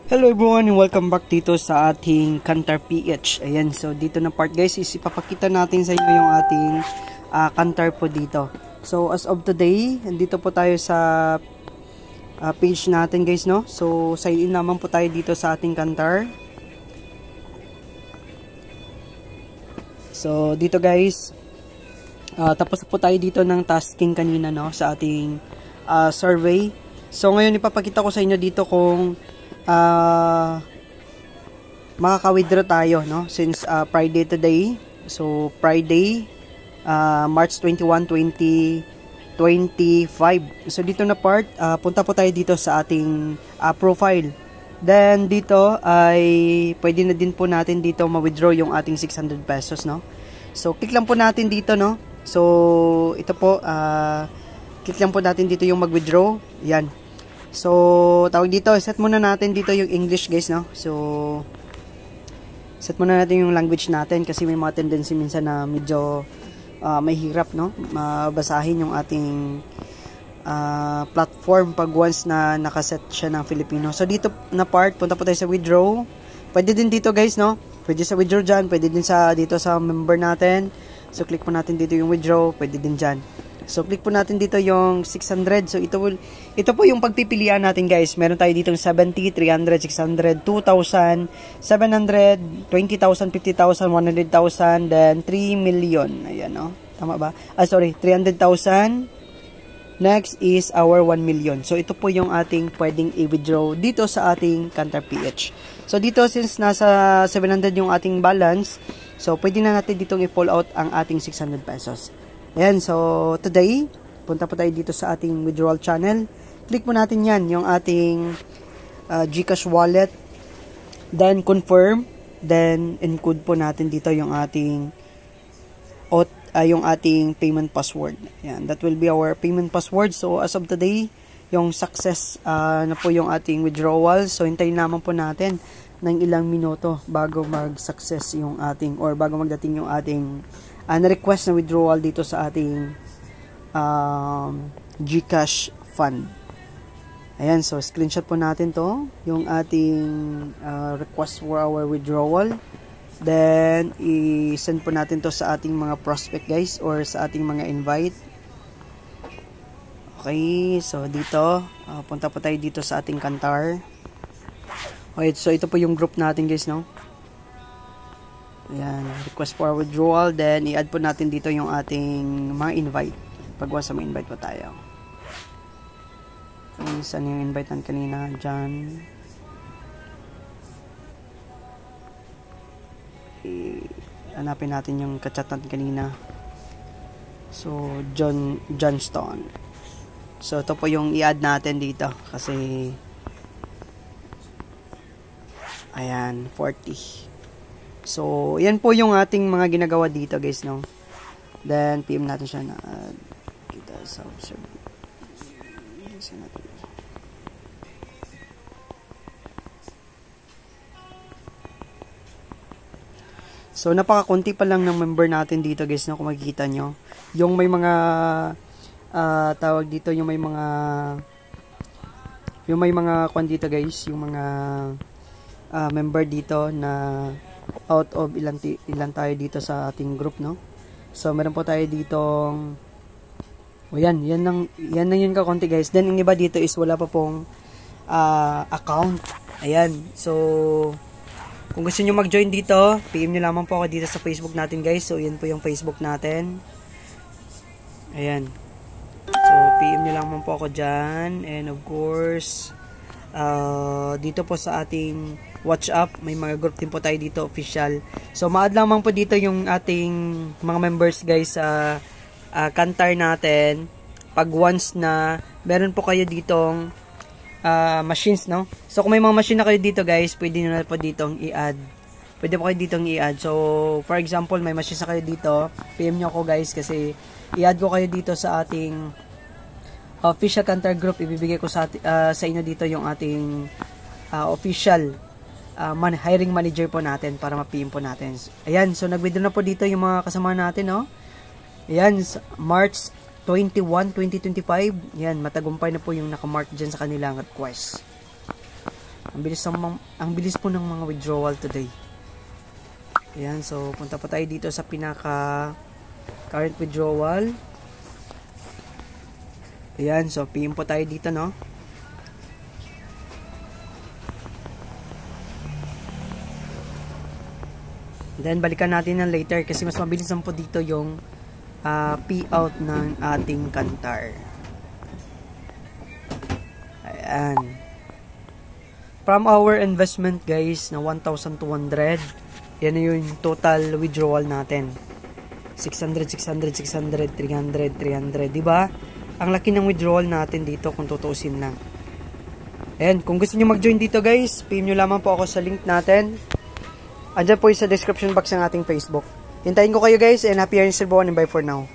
Hello everyone and welcome back dito sa ating Kantar PH. Ayan, so dito na part guys is ipapakita natin sa inyo yung ating Kantar po dito. So as of today, andito po tayo sa page natin guys, no? So sign in naman po tayo dito sa ating Kantar. So dito guys, tapos po tayo dito ng tasking kanina, no? Sa ating survey. So ngayon ipapakita ko sa inyo dito kung makaka-withdraw tayo, no? Since Friday today. So Friday March 21, 2025. So dito na part, punta po tayo dito sa ating profile. Then dito ay pwede na din po natin dito ma-withdraw yung ating 600 pesos, no? So click lang po natin dito, no? So ito po, click lang po natin dito yung mag-withdraw. Yan. So, tawag dito, set muna natin dito yung English guys, no? So, set muna natin yung language natin kasi may mga tendency minsan na medyo may hirap, no? Mabasahin yung ating platform pag once na nakaset siya ng Filipino. So, dito na part, punta po tayo sa withdraw. Pwede din dito guys, no? Pwede sa withdraw dyan, pwede din sa dito sa member natin. So, click po natin dito yung withdraw, pwede din dyan. So, click po natin dito yung 600. So, ito po yung pagpipilian natin guys. Meron tayo dito 70, 300, 600, 2,000, 700, 20,000, 50,000, 100,000, then 3 million. Ayan, no? Tama ba? Sorry, 300,000. Next is our 1 million. So, ito po yung ating pwedeng i-withdraw dito sa ating Kantar PH. So, dito since nasa 700 yung ating balance, so, pwede na natin ditong i-pull out ang ating 600 pesos. Ayan, so today, punta po tayo dito sa ating withdrawal channel. Click mo natin yan, yung ating GCash wallet. Then confirm. Then encode po natin dito yung ating payment password. Ayan, that will be our payment password. So as of today, yung success na po yung ating withdrawal. So hintayin naman po natin ng ilang minuto bago mag-success yung ating or bago magdating yung ating na-request na withdrawal dito sa ating GCash fund. Ayan, so screenshot po natin to, yung ating request for our withdrawal. Then, i-send po natin to sa ating mga prospect guys or sa ating mga invite. Okay, so dito, punta po tayo dito sa ating Kantar. Okay, so ito po yung group natin guys, no? Ayan, request for withdrawal. Then, i-add po natin dito yung ating mga invite. Pagwa sa mga invite po tayo. Okay, saan yung invite natin kanina? Dyan. Hanapin natin yung kachat natin kanina. So, Johnston. So, ito po yung i-add natin dito. Kasi, ayan, 40. So, yan po yung ating mga ginagawa dito guys, no? Then, PM natin siya na kita sa observe. So, napakakunti pa lang ng member natin dito guys, no? Kung makikita nyo. Yung may mga tawag dito, yung may mga kwan dito guys, yung mga member dito na out of ilan tayo dito sa ating group, no? So meron po tayo ditong yan lang kakonti guys. Then yung iba dito is wala pa pong account. Ayan, so kung gusto niyo mag-join dito, PM niyo lamang po ako dito sa Facebook natin guys. So yan po yung Facebook natin. Ayan, so PM niyo lamang po ako dyan. And of course dito po sa ating WhatsApp, may mga group din po tayo dito official. So ma-add lamang po dito yung ating mga members guys sa Kantar natin pag once na meron po kayo ditong machines, no? So kung may mga machine na kayo dito guys, pwede nyo na po ditong i-add. Pwede po kayo ditong i-add. So for example, may machines na kayo dito, PM nyo ako guys kasi i-add ko kayo dito sa ating official Kantar group. Ibibigay ko sa inyo dito yung ating official hiring manager po natin para ma-PM po natin. Ayan, so nag-withdraw na po dito yung mga kasama natin, no? Ayan, March 21, 2025. Ayan, matagumpay na po yung nakamark dyan sa kanilang request. Ang bilis po ng mga withdrawal today. Ayan, so punta pa tayo dito sa pinaka current withdrawal. Ayan, so PM po tayo dito, no? Then balikan natin ng later kasi mas mabilis lang po dito yung payout ng ating Kantar. Ayan. From our investment guys na 1,200, yan na yung total withdrawal natin. 600, 600, 600, 300, 300, diba? Ang laki ng withdrawal natin dito kung tutuusin lang. Ayan, kung gusto nyo mag-join dito guys, PM nyo lamang po ako sa link natin. Andyan po yung sa description box ng ating Facebook. Hintayin ko kayo guys and happy earnings everyone and bye for now.